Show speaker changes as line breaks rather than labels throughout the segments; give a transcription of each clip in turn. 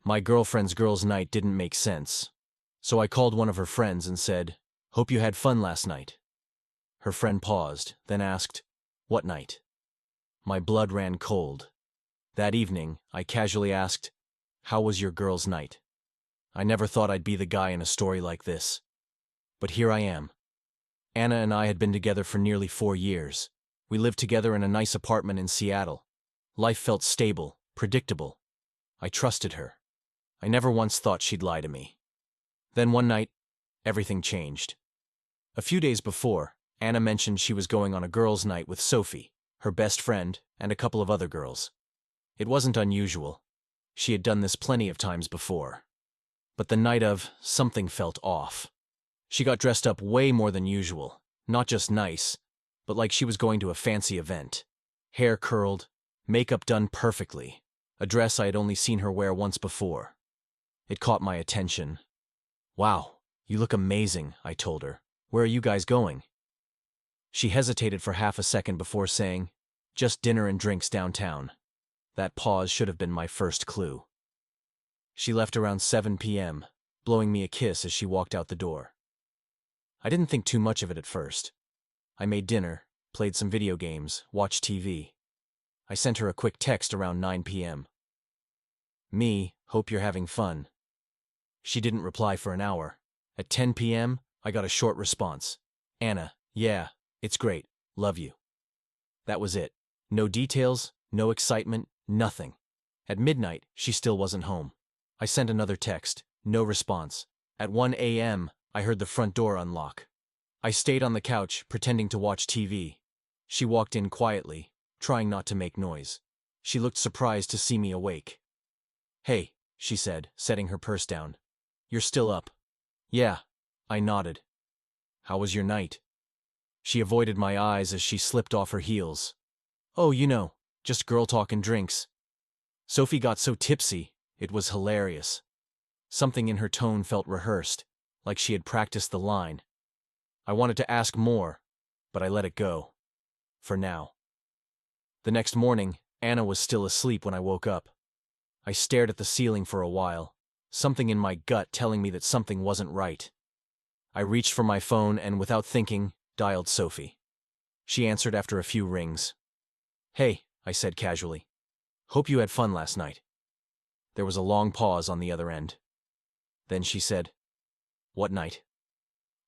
My girlfriend's girls' night didn't make sense, so I called one of her friends and said, "Hope you had fun last night." Her friend paused, then asked, "What night?" My blood ran cold. That evening, I casually asked, "How was your girls' night?" I never thought I'd be the guy in a story like this. But here I am. Anna and I had been together for nearly 4 years. We lived together in a nice apartment in Seattle. Life felt stable, predictable. I trusted her. I never once thought she'd lie to me. Then one night, everything changed. A few days before, Anna mentioned she was going on a girls' night with Sophie, her best friend, and a couple of other girls. It wasn't unusual. She had done this plenty of times before. But the night of, something felt off. She got dressed up way more than usual, not just nice, but like she was going to a fancy event. Hair curled, makeup done perfectly, a dress I had only seen her wear once before. It caught my attention. "Wow, you look amazing," I told her. "Where are you guys going?" She hesitated for half a second before saying, "Just dinner and drinks downtown." That pause should have been my first clue. She left around 7 p.m., blowing me a kiss as she walked out the door. I didn't think too much of it at first. I made dinner, played some video games, watched TV. I sent her a quick text around 9 p.m. "Me, hope you're having fun." She didn't reply for an hour. At 10 p.m., I got a short response. "Anna, yeah, it's great, love you." That was it. No details, no excitement, nothing. At midnight, she still wasn't home. I sent another text, no response. At 1 a.m., I heard the front door unlock. I stayed on the couch, pretending to watch TV. She walked in quietly, trying not to make noise. She looked surprised to see me awake. "Hey," she said, setting her purse down. "You're still up?" "Yeah," I nodded. "How was your night?" She avoided my eyes as she slipped off her heels. "Oh, just girl talk and drinks." Sophie got so tipsy, it was hilarious. Something in her tone felt rehearsed, like she had practiced the line. I wanted to ask more, but I let it go. For now. The next morning, Anna was still asleep when I woke up. I stared at the ceiling for a while, something in my gut telling me that something wasn't right. I reached for my phone and, without thinking, dialed Sophie. She answered after a few rings. "Hey," I said casually. "Hope you had fun last night." There was a long pause on the other end. Then she said, "What night?"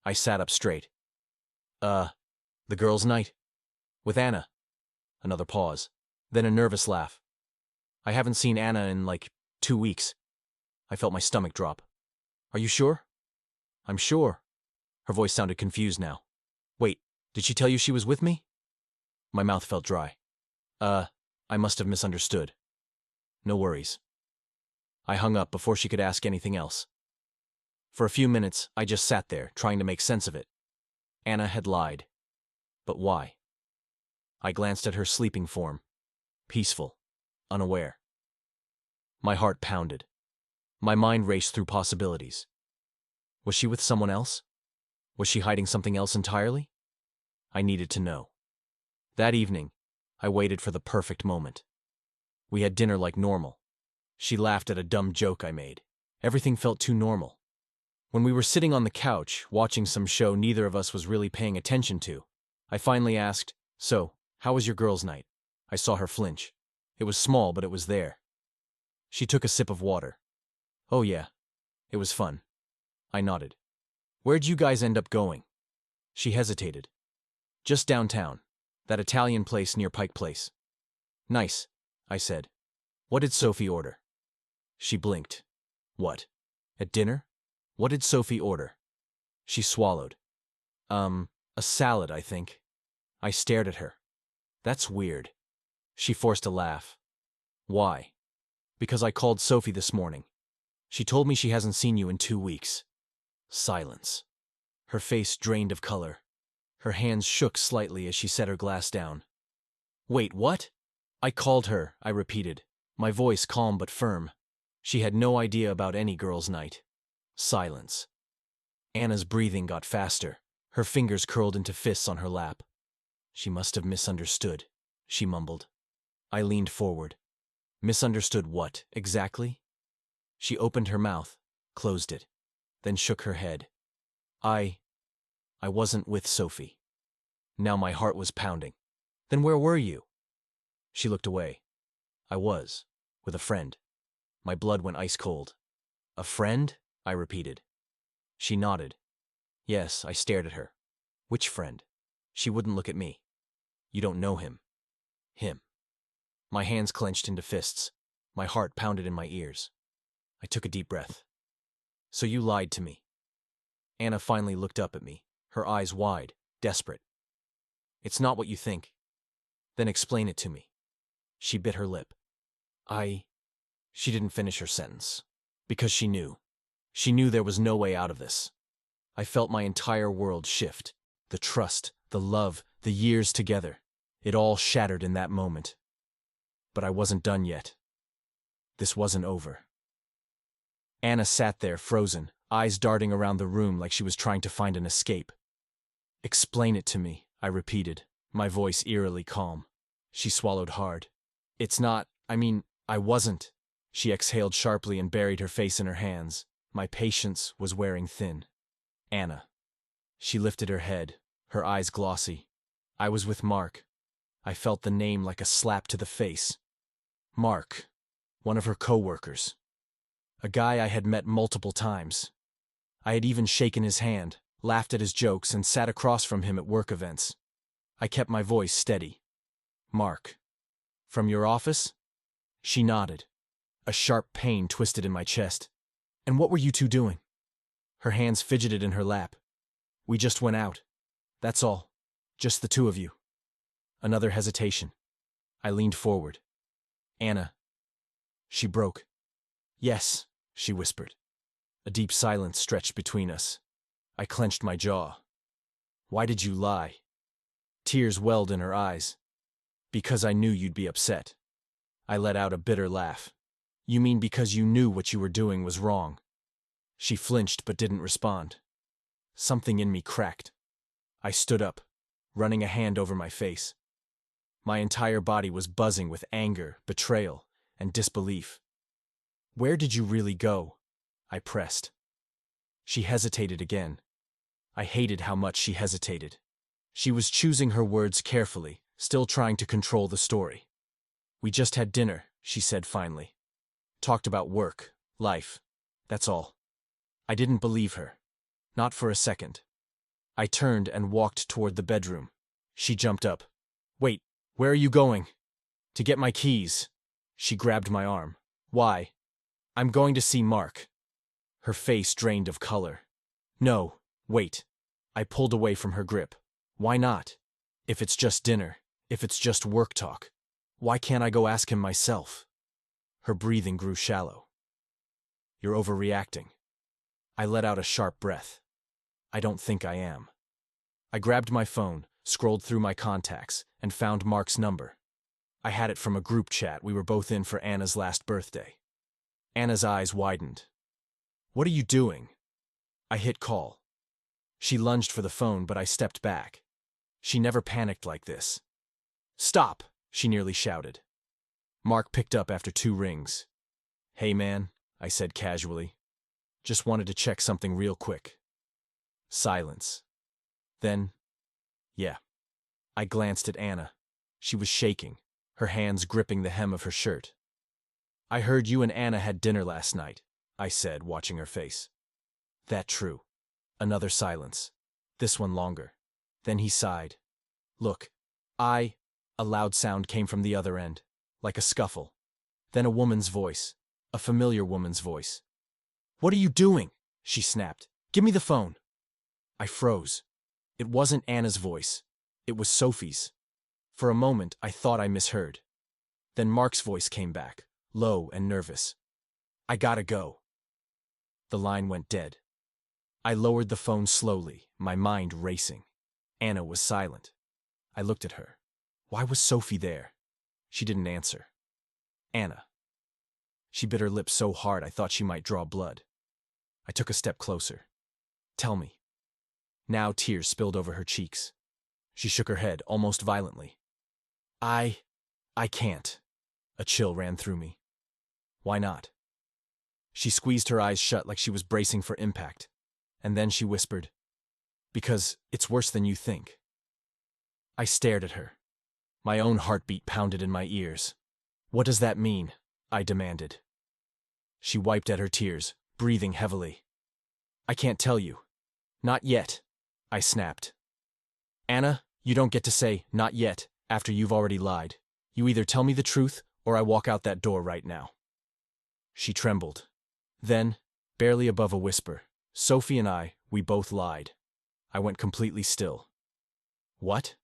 I sat up straight. The girls' night. With Anna." Another pause. Then a nervous laugh. "I haven't seen Anna in, 2 weeks." I felt my stomach drop. "Are you sure?" "I'm sure." Her voice sounded confused now. "Wait, did she tell you she was with me?" My mouth felt dry. I must have misunderstood." "No worries." I hung up before she could ask anything else. For a few minutes, I just sat there, trying to make sense of it. Anna had lied. But why? I glanced at her sleeping form. Peaceful. Unaware. My heart pounded. My mind raced through possibilities. Was she with someone else? Was she hiding something else entirely? I needed to know. That evening, I waited for the perfect moment. We had dinner like normal. She laughed at a dumb joke I made. Everything felt too normal. When we were sitting on the couch, watching some show neither of us was really paying attention to, I finally asked, "So, how was your girls' night?" I saw her flinch. It was small, but it was there. She took a sip of water. "Oh yeah, it was fun." I nodded. "Where'd you guys end up going?" She hesitated. "Just downtown. That Italian place near Pike Place." "Nice," I said. "What did Sophie order?" She blinked. "What? At dinner? What did Sophie order?" She swallowed. A salad, I think." I stared at her. "That's weird." She forced a laugh. "Why?" "Because I called Sophie this morning. She told me she hasn't seen you in 2 weeks." Silence. Her face drained of color. Her hands shook slightly as she set her glass down. "Wait, what?" "I called her," I repeated, my voice calm but firm. She had no idea about any girls' night. Silence. Anna's breathing got faster. Her fingers curled into fists on her lap. "She must have misunderstood," she mumbled. I leaned forward. "Misunderstood what, exactly?" She opened her mouth, closed it, then shook her head. I wasn't with Sophie. Now my heart was pounding. Then where were you? She looked away. I was, with a friend. My blood went ice cold. A friend? I repeated. She nodded. Yes, I stared at her. Which friend? She wouldn't look at me. You don't know him. Him. My hands clenched into fists. My heart pounded in my ears. I took a deep breath. So you lied to me. Anna finally looked up at me, her eyes wide, desperate. It's not what you think. Then explain it to me. She bit her lip. She didn't finish her sentence. Because she knew. She knew there was no way out of this. I felt my entire world shift. The trust, the love, the years together. It all shattered in that moment. But I wasn't done yet. This wasn't over. Anna sat there, frozen, eyes darting around the room like she was trying to find an escape. Explain it to me, I repeated, my voice eerily calm. She swallowed hard. It's not, I wasn't. She exhaled sharply and buried her face in her hands. My patience was wearing thin. Anna. She lifted her head, her eyes glossy. I was with Mark. I felt the name like a slap to the face. Mark. One of her co-workers. A guy I had met multiple times. I had even shaken his hand, laughed at his jokes, and sat across from him at work events. I kept my voice steady. Mark. From your office? She nodded. A sharp pain twisted in my chest. And what were you two doing? Her hands fidgeted in her lap. We just went out. That's all. Just the two of you. Another hesitation. I leaned forward. Anna. She broke. Yes, she whispered. A deep silence stretched between us. I clenched my jaw. Why did you lie? Tears welled in her eyes. Because I knew you'd be upset. I let out a bitter laugh. You mean because you knew what you were doing was wrong? She flinched but didn't respond. Something in me cracked. I stood up, running a hand over my face. My entire body was buzzing with anger, betrayal, and disbelief. Where did you really go? I pressed. She hesitated again. I hated how much she hesitated. She was choosing her words carefully, still trying to control the story. We just had dinner, she said finally. Talked about work, life. That's all. I didn't believe her. Not for a second. I turned and walked toward the bedroom. She jumped up. Wait, where are you going? To get my keys. She grabbed my arm. Why? I'm going to see Mark. Her face drained of color. No, wait. I pulled away from her grip. Why not? If it's just dinner, if it's just work talk, why can't I go ask him myself? Her breathing grew shallow. You're overreacting. I let out a sharp breath. I don't think I am. I grabbed my phone, scrolled through my contacts, and found Mark's number. I had it from a group chat we were both in for Anna's last birthday. Anna's eyes widened. What are you doing? I hit call. She lunged for the phone, but I stepped back. She never panicked like this. Stop, she nearly shouted. Mark picked up after 2 rings. Hey man, I said casually. Just wanted to check something real quick. Silence. Then, yeah. I glanced at Anna. She was shaking, her hands gripping the hem of her shirt. I heard you and Anna had dinner last night, I said, watching her face. That true. Another silence. This one longer. Then he sighed. Look, A loud sound came from the other end, like a scuffle. Then a woman's voice, a familiar woman's voice. What are you doing? She snapped. Give me the phone. I froze. It wasn't Anna's voice. It was Sophie's. For a moment, I thought I misheard. Then Mark's voice came back, low and nervous. I gotta go. The line went dead. I lowered the phone slowly, my mind racing. Anna was silent. I looked at her. Why was Sophie there? She didn't answer. Anna. She bit her lip so hard I thought she might draw blood. I took a step closer. Tell me. Now tears spilled over her cheeks. She shook her head, almost violently. I can't. A chill ran through me. Why not? She squeezed her eyes shut like she was bracing for impact. And then she whispered, "Because it's worse than you think." I stared at her. My own heartbeat pounded in my ears. "What does that mean?" I demanded. She wiped at her tears, breathing heavily. "I can't tell you. Not yet," I snapped. "Anna, you don't get to say, 'not yet,' after you've already lied. You either tell me the truth, or I walk out that door right now." She trembled. Then, barely above a whisper, "Sophie and we both lied." I went completely still. "What?"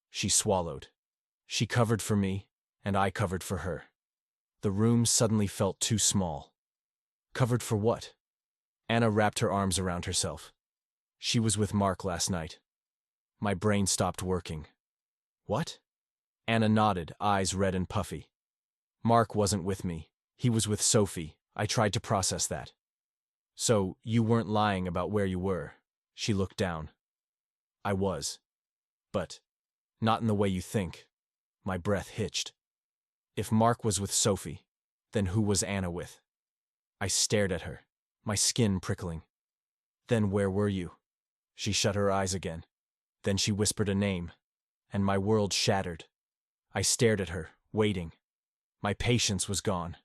She swallowed. She covered for me, and I covered for her. The room suddenly felt too small. Covered for what? Anna wrapped her arms around herself. "She was with Mark last night." My brain stopped working. "What?" Anna nodded, eyes red and puffy. "Mark wasn't with me. He was with Sophie." I tried to process that. "So, you weren't lying about where you were." She looked down. "I was. But not in the way you think." My breath hitched. If Mark was with Sophie, then who was Anna with? I stared at her, my skin prickling. "Then where were you?" She shut her eyes again. Then she whispered a name, and my world shattered. I stared at her, waiting. My patience was gone.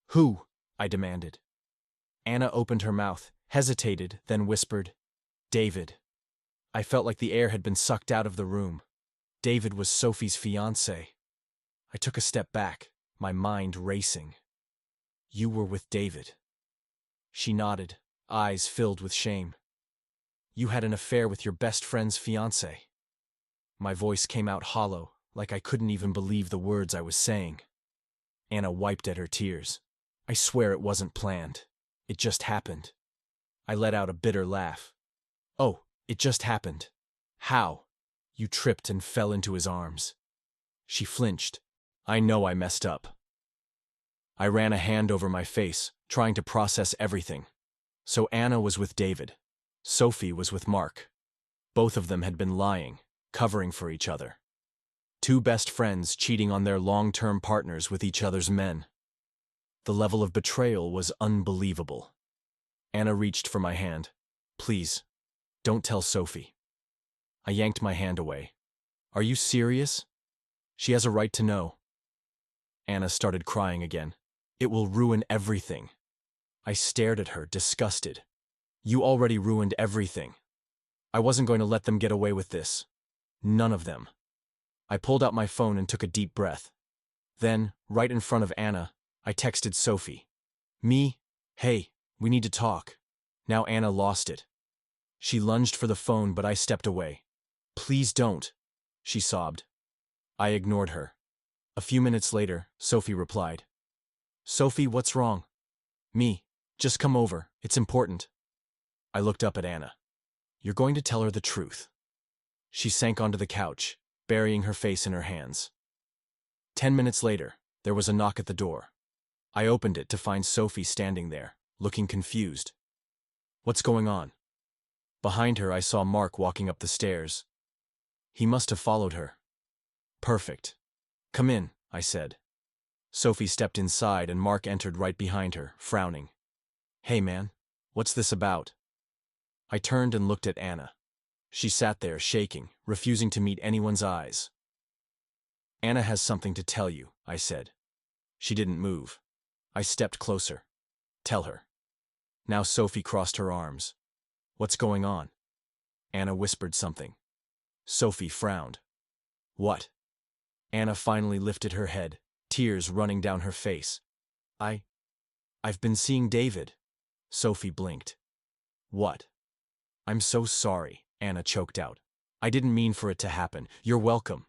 "Who?" I demanded. Anna opened her mouth, hesitated, then whispered, "David." I felt like the air had been sucked out of the room. David was Sophie's fiancé. I took a step back, my mind racing. "You were with David." She nodded, eyes filled with shame. "You had an affair with your best friend's fiancé." My voice came out hollow, like I couldn't even believe the words I was saying. Anna wiped at her tears. "I swear it wasn't planned. It just happened." I let out a bitter laugh. "Oh, it just happened. How?" "You tripped and fell into his arms." She flinched. "I know I messed up." I ran a hand over my face, trying to process everything. So Anna was with David. Sophie was with Mark. Both of them had been lying, covering for each other. Two best friends cheating on their long-term partners with each other's men. The level of betrayal was unbelievable. Anna reached for my hand. "Please, don't tell Sophie." I yanked my hand away. "Are you serious? She has a right to know." Anna started crying again. "It will ruin everything." I stared at her, disgusted. "You already ruined everything. I wasn't going to let them get away with this. None of them." I pulled out my phone and took a deep breath. Then, right in front of Anna, I texted Sophie. "Me? Hey, we need to talk." Now Anna lost it. She lunged for the phone, but I stepped away. "Please don't," she sobbed. I ignored her. A few minutes later, Sophie replied. "Sophie, what's wrong?" "Me. Just come over. It's important." I looked up at Anna. "You're going to tell her the truth." She sank onto the couch, burying her face in her hands. 10 minutes later, there was a knock at the door. I opened it to find Sophie standing there, looking confused. "What's going on?" Behind her, I saw Mark walking up the stairs. He must have followed her. "Perfect. Come in," I said. Sophie stepped inside and Mark entered right behind her, frowning. "Hey man, what's this about?" I turned and looked at Anna. She sat there, shaking, refusing to meet anyone's eyes. "Anna has something to tell you," I said. She didn't move. I stepped closer. "Tell her." Now Sophie crossed her arms. "What's going on?" Anna whispered something. Sophie frowned. "What?" Anna finally lifted her head, tears running down her face. I've been seeing David." Sophie blinked. "What?" "I'm so sorry," Anna choked out. "I didn't mean for it to happen. You're welcome."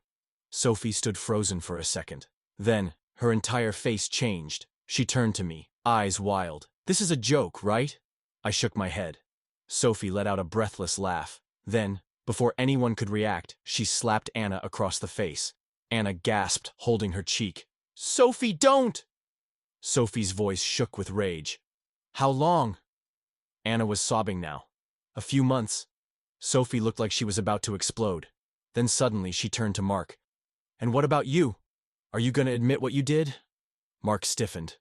Sophie stood frozen for a second. Then, her entire face changed. She turned to me, eyes wild. "This is a joke, right?" I shook my head. Sophie let out a breathless laugh. Then, before anyone could react, she slapped Anna across the face. Anna gasped, holding her cheek. "Sophie, don't!" Sophie's voice shook with rage. "How long?" Anna was sobbing now. "A few months." Sophie looked like she was about to explode. Then suddenly she turned to Mark. "And what about you? Are you going to admit what you did?" Mark stiffened.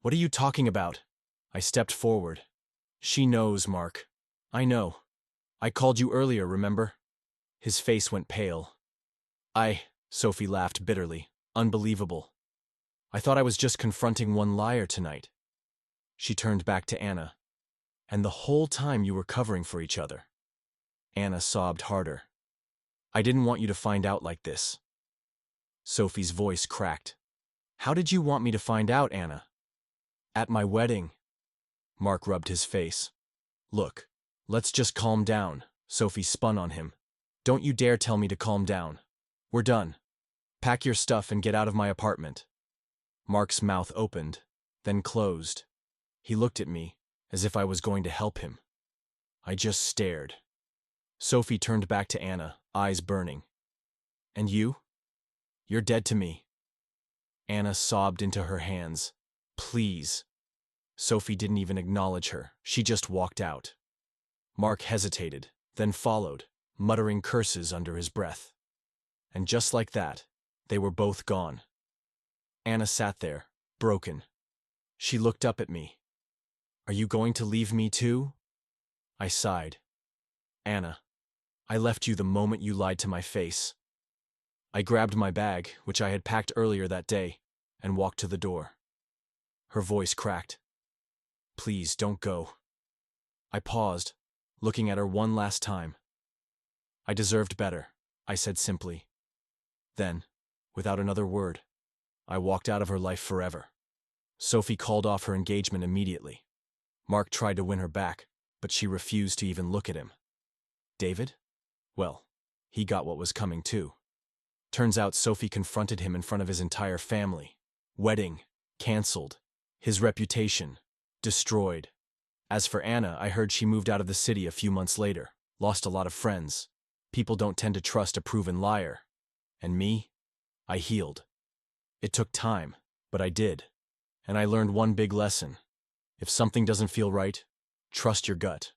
"What are you talking about?" I stepped forward. She knows, Mark. I know. I called you earlier, remember? His face went pale. Sophie laughed bitterly. Unbelievable. I thought I was just confronting one liar tonight. She turned back to Anna. And the whole time you were covering for each other. Anna sobbed harder. I didn't want you to find out like this. Sophie's voice cracked. How did you want me to find out, Anna? At my wedding. Mark rubbed his face. Look, let's just calm down. Sophie spun on him. Don't you dare tell me to calm down. We're done. Pack your stuff and get out of my apartment. Mark's mouth opened, then closed. He looked at me, as if I was going to help him. I just stared. Sophie turned back to Anna, eyes burning. And you? You're dead to me. Anna sobbed into her hands. Please. Sophie didn't even acknowledge her. She just walked out. Mark hesitated, then followed, muttering curses under his breath. And just like that, they were both gone. Anna sat there, broken. She looked up at me. Are you going to leave me too? I sighed. Anna, I left you the moment you lied to my face. I grabbed my bag, which I had packed earlier that day, and walked to the door. Her voice cracked. Please don't go. I paused, looking at her one last time. I deserved better, I said simply. Then, without another word, I walked out of her life forever. Sophie called off her engagement immediately. Mark tried to win her back, but she refused to even look at him. David? Well, he got what was coming too. Turns out Sophie confronted him in front of his entire family. Wedding, canceled. His reputation, destroyed. As for Anna, I heard she moved out of the city a few months later, lost a lot of friends. People don't tend to trust a proven liar. And me? I healed. It took time, but I did. And I learned one big lesson. If something doesn't feel right, trust your gut.